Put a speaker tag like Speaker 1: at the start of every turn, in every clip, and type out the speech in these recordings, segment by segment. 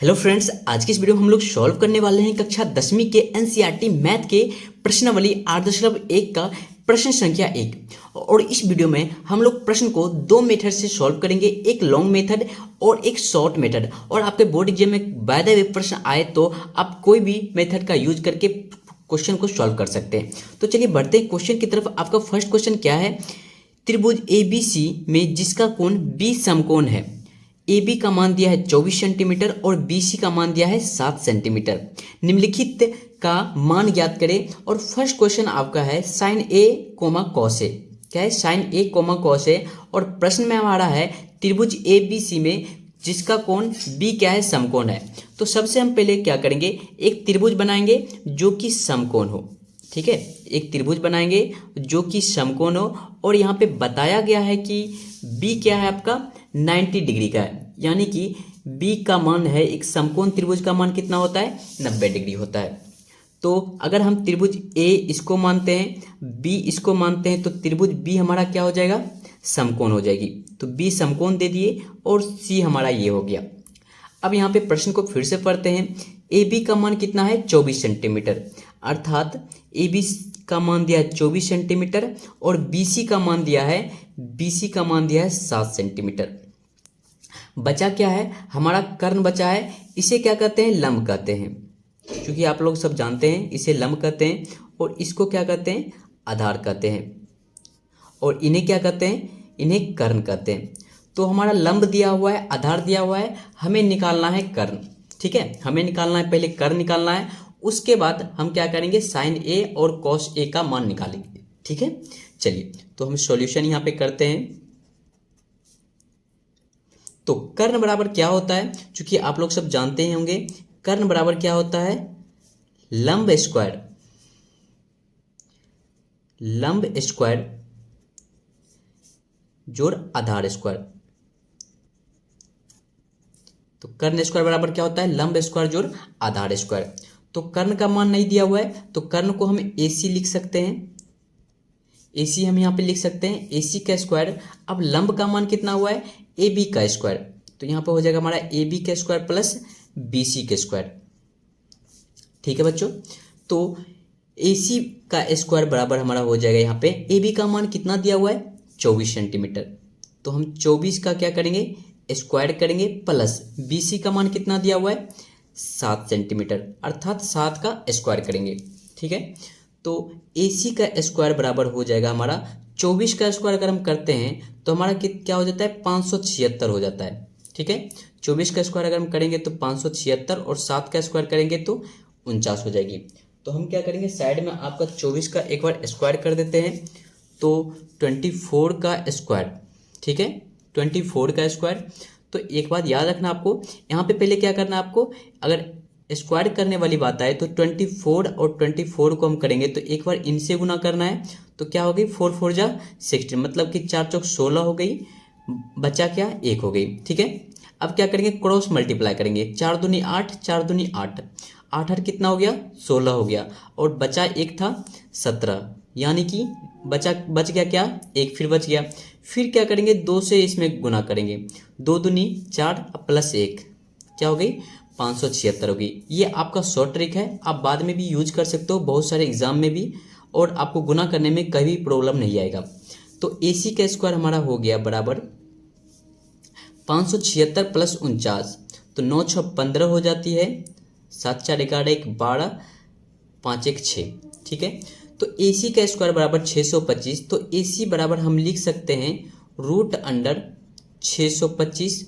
Speaker 1: Hello friends, आज की इस वीडियो में हम लोग सॉल्व करने वाले हैं कक्षा 10वीं के एनसीईआरटी मैथ के प्रश्नावली 8.1 का प्रश्न संख्या 1। और इस वीडियो में हम लोग प्रश्न को दो मेथड से सॉल्व करेंगे, एक लॉन्ग मेथड और एक शॉर्ट मेथड। और आपके बोर्ड एग्जाम में बाय द वे प्रश्न आए तो आप कोई भी मेथड का यूज करके क्वेश्चन को सॉल्व कर सकते हैं। तो चलिए बढ़ते हैं क्वेश्चन की तरफ। आपका फर्स्ट क्वेश्चन क्या है? त्रिभुज ABC में जिसका कोण B समकोण है, AB का मान दिया है 24 सेंटीमीटर और BC का मान दिया है 7 सेंटीमीटर। निम्नलिखित का मान ज्ञात करें। और फर्स्ट क्वेश्चन आपका है साइन A कॉस A। क्या है? Sine A cos A। और प्रश्न में हमारा है त्रिभुज ABC में जिसका कोण B क्या है? समकोण है। तो सबसे हम पहले क्या करेंगे, एक त्रिभुज बनाएंगे जो कि समकोण हो। ठीक है, एक त्रिभुज बनाएंगे जो कि समकोण हो। और यहाँ पे बताया गया है कि B क्या है आपका 90 डिग्री का है, यानी कि B का मान है, एक समकोण त्रिभुज का मान कितना होता है? 90 डिग्री होता है। तो अगर हम त्रिभुज A इसको मानते हैं, B इसको मानते हैं, तो त्रिभुज B हमारा क्या हो जाएगा? समकोण हो जाएगी। तो B समकोण दे दिए और C हमारा ये हो गया। अब यहाँ पे प्रश्न को फिर से पढ़ते हैं। AB का मान कितना है? 24 सेंटीमीटर। अर्थात AB का मान दिया है 24 सेंटीमीटर और BC का मान दिया है 7 सेंटीमीटर। बचा क्या है? हमारा कर्ण बचा है। इसे क्या कहते हैं? लंब कहते हैं। क्योंकि आप लोग सब जानते हैं इसे लंब कहते हैं। और इसको क्या कहते हैं? आधार कहते हैं। और इन्हें क्या कहते हैं? इन्हें कर्ण कहते हैं। तो हमारा लंब दिया हुआ है, आधार दिया हुआ है, हमें निकालना है कर्ण। ठीक है, हमें निकालना है, पहले कर्ण निकालना है, उसके बाद हम क्या करेंगे? साइन A और कॉस A का मान निकालेंगे। ठीक है, चलिए तो हम सॉल्यूशन यहाँ पे करते हैं। तो कर्ण बराबर क्या होता है? क्योंकि आप लोग सब जानते ही होंगे, कर्ण बराबर क्या होता है? लंब स्क्वायर जोड़ आधार स्क्वायर। तो कर्ण स्क्वायर बराबर क्या होता है? लंब स्क्वायर जोड़ आधार स्क्वायर। तो कर्ण का मान नहीं दिया हुआ है, तो कर्ण को हम AC लिख सकते हैं। AC हम यहाँ पे लिख सकते हैं AC का स्क्वायर। अब लंब का मान कितना हुआ है? AB का स्क्वायर। तो यहाँ पे हो जाएगा हमारा AB का स्क्वायर प्लस BC का स्क्वायर। ठीक है बच्चों, तो AC का स्क्वायर बराबर हमारा हो जाएगा, यहाँ पे AB का मान कितना दिया हुआ है? 24 सेंटीमीटर। तो हम 24 का क्या करेंगे? स्क्वायर करेंगे प्लस BC का मान कितना दिया हुआ है? 7 सेंटीमीटर, अर्थात 7 का स्क्वायर करेंगे। ठीक है, तो AC का स्क्वायर बराबर हो जाएगा हमारा 24 का स्क्वायर अगर हम करते हैं तो हमारा क्या हो जाता है? 576 हो जाता है। ठीक है, 24 का स्क्वायर अगर हम करेंगे तो 576 और 7 का स्क्वायर करेंगे तो 49 हो जाएगी। तो हम क्या करेंगे, साइड में आपका 24 का एक बार स्क्वायर कर देते हैं, तो 24 का स्क्वायर। ठीक है, 24 का स्क्वायर। तो एक बात याद रखना आपको, यहाँ पे पहले क्या करना है आपको, अगर स्क्वायर करने वाली बात आए तो 24 और 24 को हम करेंगे तो एक बार इनसे गुना करना है। तो क्या हो गई? 4 4 जा 16, मतलब कि 4 चौक 16 हो गई, बचा क्या? 1 हो गई। ठीक है, अब क्या करेंगे? क्रॉस मल्टीप्लाई करेंगे। 4 दूनी 8, 4 दूनी 8, 8 8 कितना हो गया? 16 हो गया। और बचा 1 था 17, यानी कि बच गया क्या? 1 फिर बच गया। फिर क्या करेंगे? 2 से इसमें गुना करेंगे। 2 दूनी 4 प्लस 1 क्या हो गई? 576 हो गई। ये आपका शॉर्ट ट्रिक है, आप बाद में भी यूज कर सकते हो बहुत सारे एग्जाम में भी, और आपको गुना करने में कभी प्रॉब्लम नहीं आएगा। तो AC का स्क्वायर हमारा हो गया बराबर 576 प्लस 49, तो 9 6 15 हो जाती है, 7 4 11 1 12, 5 1 6। ठीक है, तो AC का स्क्वायर बराबर 625। तो AC बराबर हम लिख सकते हैं √625,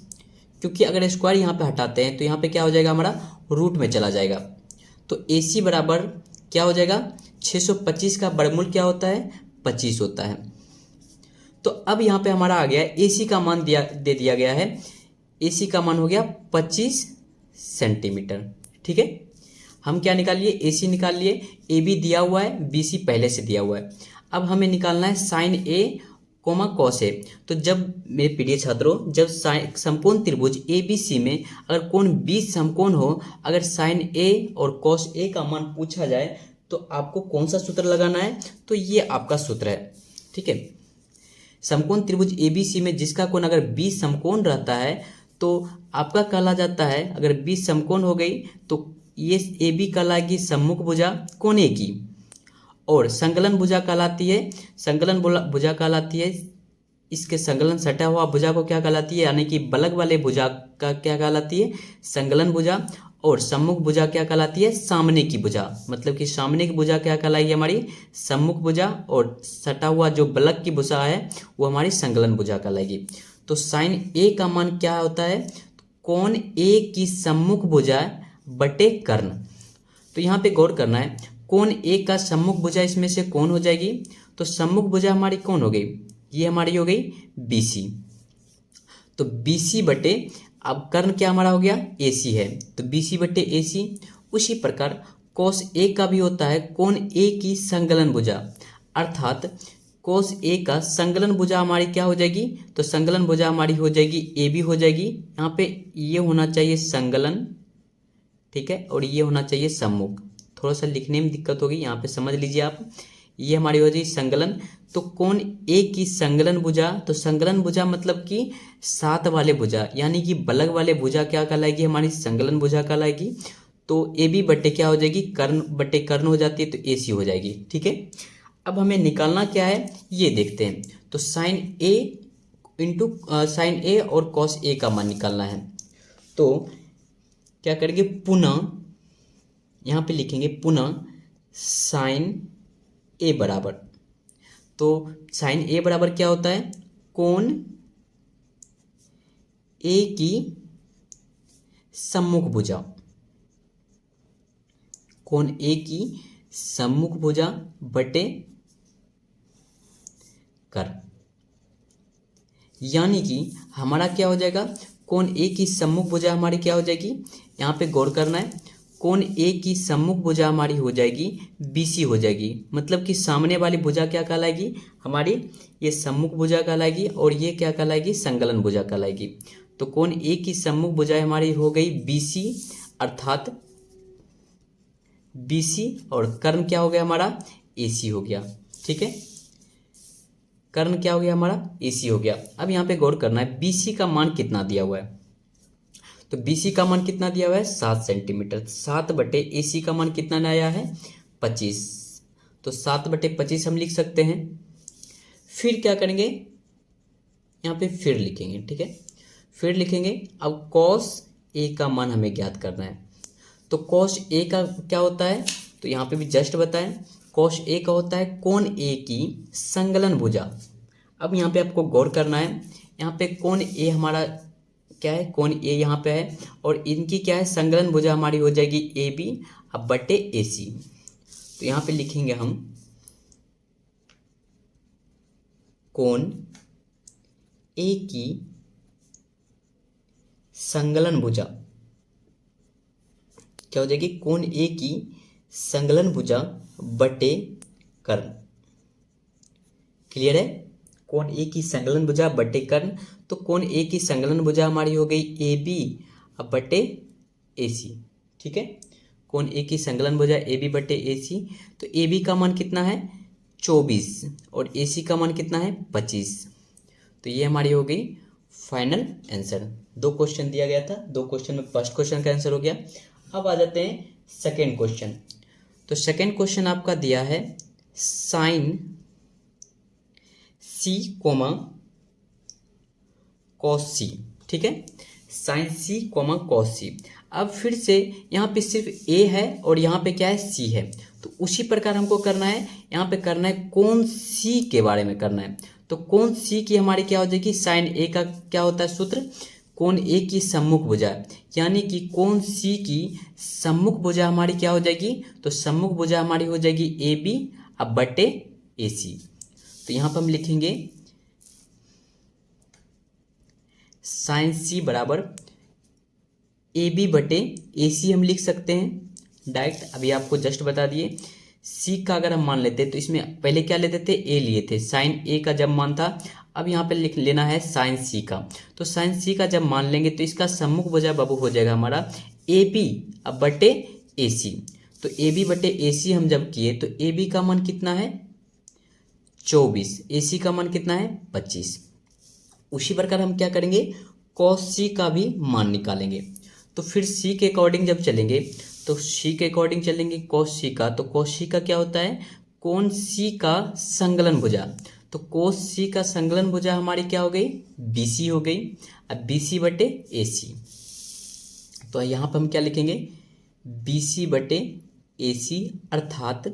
Speaker 1: क्योंकि अगर स्क्वायर यहाँ पे हटाते हैं तो यहाँ पे क्या हो जाएगा? हमारा रूट में चला जाएगा। तो AC बराबर क्या हो जाएगा? 625 का वर्गमूल क्या होता है? 25 होता है। तो अब यहाँ पे हमारा आ गया AC का मान दे दिया गया है। AC का मान हो गया 25 सेंटीमीटर। ठीक है, हम क्या निकाल लिए? AC निकाल लिए। AB दिया हुआ है, BC पहले से दिया हुआ है। अब हमें निकालना है साइन A कॉस A। तो जब मेरे प्रिय छात्रों, जब समकोण त्रिभुज ABC में अगर कोण B समकोण हो, अगर साइन A और कॉस A का मान पूछा जाए तो आपको कौन सा सूत्र लगाना है? तो ये आपका सूत्र है। ठीक है, समकोण त्रिभुज ABC में जिसका कोण अगर B समकोण रहता है तो आपका कहला जाता है, अगर बी समकोण हो गई तो ये ए बी कहलाएगी सम्मुख भुजा कोण ए की, और संकलन भुजा कहलाती है, संकलन भुजा कहलाती है, इसके संकलन सटा हुआ भुजा को क्या कहलाती है, यानी कि बलग वाले भुजा का क्या कहलाती है, संकलन भुजा, और सम्मुख भुजा क्या कहलाती है, सामने की भुजा, मतलब कि सामने की भुजा क्या कहलाएगी हमारी, सम्मुख भुजा, और सटा हुआ जो बलग की भुजा है वो हमारी संकलन भुजा कहलाएगी। तो साइन ए का मान क्या होता है, कोण ए की सम्मुख भुजा बटे कर्ण। तो यहाँ पे गौर करना है, कोण ए का सम्मुख भुजा इसमें से कौन हो जाएगी, तो सम्मुख भुजा हमारी कौन हो गई, ये हमारी हो गई BC। तो BC बटे, अब कर्ण क्या हमारा हो गया, AC है, तो BC बटे AC। उसी प्रकार cos A का भी होता है कोण A की संकलन भुजा, अर्थात cos A का संकलन भुजा हमारी क्या हो जाएगी, तो संकलन भुजा हमारी हो जाएगी AB हो जाएगी। यहाँ पे ये होना चाहिए संकलन, ठीक है, और ये होना चाहिए सम्मुख। थोड़ा सा लिखने में दिक्कत होगी, यहाँ पे समझ लीजिए आप, ये हमारी हो जाएगी संकलन। तो कोण ए की संकलन भुजा, तो संकलन भुजा मतलब कि साथ वाले भुजा, यानी कि बलग वाले भुजा क्या कहलाएगी, हमारी संकलन भुजा कहलाएगी। तो ए बी बटे क्या हो जाएगी, कर्ण बटे कर्ण हो जाती है, तो AC हो जाएगी। ठीक है, अब हमें निकालना क्या है ये देखते हैं। तो साइन ए इंटू साइन ए और कॉस ए का मान निकालना है। तो क्या करेंगे, पुनः यहाँ पे लिखेंगे पुनः साइन ए बराबर, तो साइन ए बराबर क्या होता है, कोण ए की सम्मुख भुजा, कोण ए की सम्मुख भुजा बटे कर्ण, यानी कि हमारा क्या हो जाएगा, कोण ए की सम्मुख भुजा हमारी क्या हो जाएगी, यहाँ पे गौर करना है, कोण ए की सम्मुख भुजा हमारी हो जाएगी BC हो जाएगी, मतलब कि सामने वाली भुजा क्या कहलाएगी हमारी, ये सम्मुख भुजा कहलाएगी, और ये क्या कहलाएगी, संकलन भुजा कहलाएगी। तो कोण ए की सम्मुख भुजा हमारी हो गई BC, अर्थात BC, और कर्ण क्या हो गया हमारा, AC हो गया। ठीक है, कर्ण क्या हो गया हमारा, AC हो गया। अब यहाँ पे गौर करना है BC का मान कितना दिया हुआ है, तो BC का मान कितना दिया हुआ है, 7 सेंटीमीटर। 7 बटे AC का मान कितना आया है, 25, तो 7 बटे 25 हम लिख सकते हैं। फिर क्या करेंगे, यहाँ पे फिर लिखेंगे, ठीक है, फिर लिखेंगे। अब cos A का मान हमें ज्ञात करना है, तो cos A का क्या होता है, तो यहाँ पे भी जस्ट बताएं, cos A का होता है कोण A की संकलन भुजा। अब यहाँ पे आपको गौर करना है, यहाँ पे कोण A हमारा क्या है, कोण A यहाँ पे है, और इनकी क्या है, संकलन भुजा हमारी हो जाएगी AB अब बटे AC। तो यहाँ पे लिखेंगे हम कोण A की संकलन भुजा क्या हो जाएगी, कोण A की संकलन भुजा बटे कर्ण। क्लियर है, कोण ए की संकलन भुजा बटे कर्ण। तो कोण ए की संकलन भुजा हमारी हो गई AB अब बटे AC। ठीक है, कोण ए की संकलन भुजा AB बटे AC। तो AB का मान कितना है, 24, और AC का मान कितना है, 25। तो ये हमारी हो गई फाइनल आंसर। 2 क्वेश्चन दिया गया था, 2 क्वेश्चन में फर्स्ट क्वेश्चन का आंसर हो गया। अब आ जाते हैं सेकेंड क्वेश्चन। तो सेकेंड क्वेश्चन आपका दिया है sine C comma cos C। ठीक है, sine C comma cos C। अब फिर से यहाँ पे सिर्फ A है और यहाँ पे क्या है, C है। तो उसी प्रकार हमको करना है, यहाँ पे करना है कोण C के बारे में करना है। तो कोण C की हमारी क्या हो जाएगी, साइन A का क्या होता है सूत्र, कोण A की सम्मुख भुजा, यानी कि कोण C की सम्मुख भुजा हमारी क्या हो जाएगी, तो सम्मुख भुजा हमारी हो जाएगी AB अब बटे AC। तो यहाँ पर हम लिखेंगे साइन C बराबर AB बटे AC हम लिख सकते हैं डायरेक्ट। अभी आपको जस्ट बता दिए, C का अगर हम मान लेते तो इसमें पहले क्या लेते थे, A लिए थे, साइन A का जब मान था। अब यहाँ पे लिख लेना है साइन C का। तो साइन C का जब मान लेंगे तो इसका सम्मुख भुजा बाबू हो जाएगा हमारा AB अब बटे AC। तो AB बटे AC हम जब किए तो AB का मान कितना है, 24, AC का मान कितना है, 25। उसी प्रकार हम क्या करेंगे, कॉस सी का भी मान निकालेंगे। तो फिर सी के अकॉर्डिंग जब चलेंगे तो सी के अकॉर्डिंग चलेंगे कॉस सी का, तो कॉस सी का क्या होता है, कोण सी का संकलन भुजा। तो कोस सी का संकलन भुजा हमारी क्या हो गई, BC हो गई। अब BC बटे AC, तो यहाँ पर हम क्या लिखेंगे, BC बटे AC अर्थात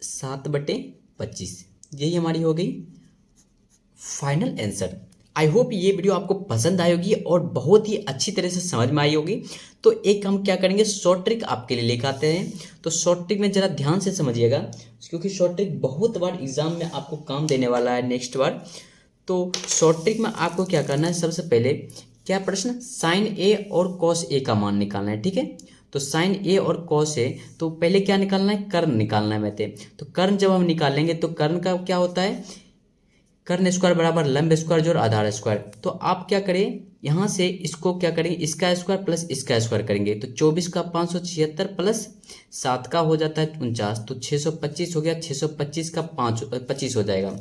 Speaker 1: 7/25, यही हमारी हो गई फाइनल आंसर। आई होप ये वीडियो आपको पसंद आई होगी और बहुत ही अच्छी तरह से समझ में आई होगी। तो एक हम क्या करेंगे, शॉर्ट ट्रिक आपके लिए लेकर आते हैं। तो शॉर्ट ट्रिक में ज़रा ध्यान से समझिएगा, क्योंकि शॉर्ट ट्रिक बहुत बार एग्जाम में आपको काम देने वाला है नेक्स्ट बार। तो शॉर्ट ट्रिक में आपको क्या करना है, सबसे पहले क्या प्रश्न, साइन ए और कॉस ए का मान निकालना है, ठीक है। तो साइन ए और कॉस ए, तो पहले क्या निकालना है, कर्ण निकालना है वैसे। तो कर्ण जब हम निकालेंगे तो कर्ण का क्या होता है, कर्ण स्क्वायर बराबर लंब स्क्वायर जोड़ आधार स्क्वायर। तो आप क्या करें, यहाँ से इसको क्या करेंगे, इसका स्क्वायर प्लस इसका स्क्वायर करेंगे। तो 24 का 576 प्लस 7 का हो जाता है 49, तो 625 हो गया। 625 का 25 हो जाएगा,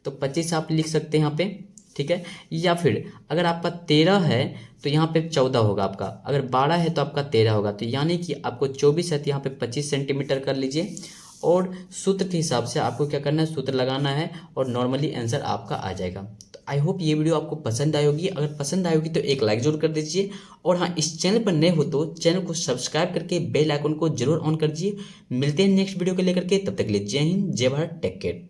Speaker 1: तो 25 आप लिख सकते हैं यहाँ पे, ठीक है। या फिर अगर आपका 13 है तो यहाँ पे 14 होगा आपका, अगर 12 है तो आपका 13 होगा। तो यानी कि आपको 24 है तो यहाँ पे 25 सेंटीमीटर कर लीजिए। और सूत्र के हिसाब से आपको क्या करना है, सूत्र लगाना है और नॉर्मली आंसर आपका आ जाएगा। तो आई होप ये वीडियो आपको पसंद आई होगी। अगर पसंद आई होगी तो एक लाइक जरूर कर दीजिए, और हाँ, इस चैनल पर नए हो तो चैनल को सब्सक्राइब करके बेल आइकन को जरूर ऑन कर दीजिए। मिलते हैं नेक्स्ट वीडियो को लेकर के, तब तक के लिए जय हिंद, जय भारत, टेक केयर।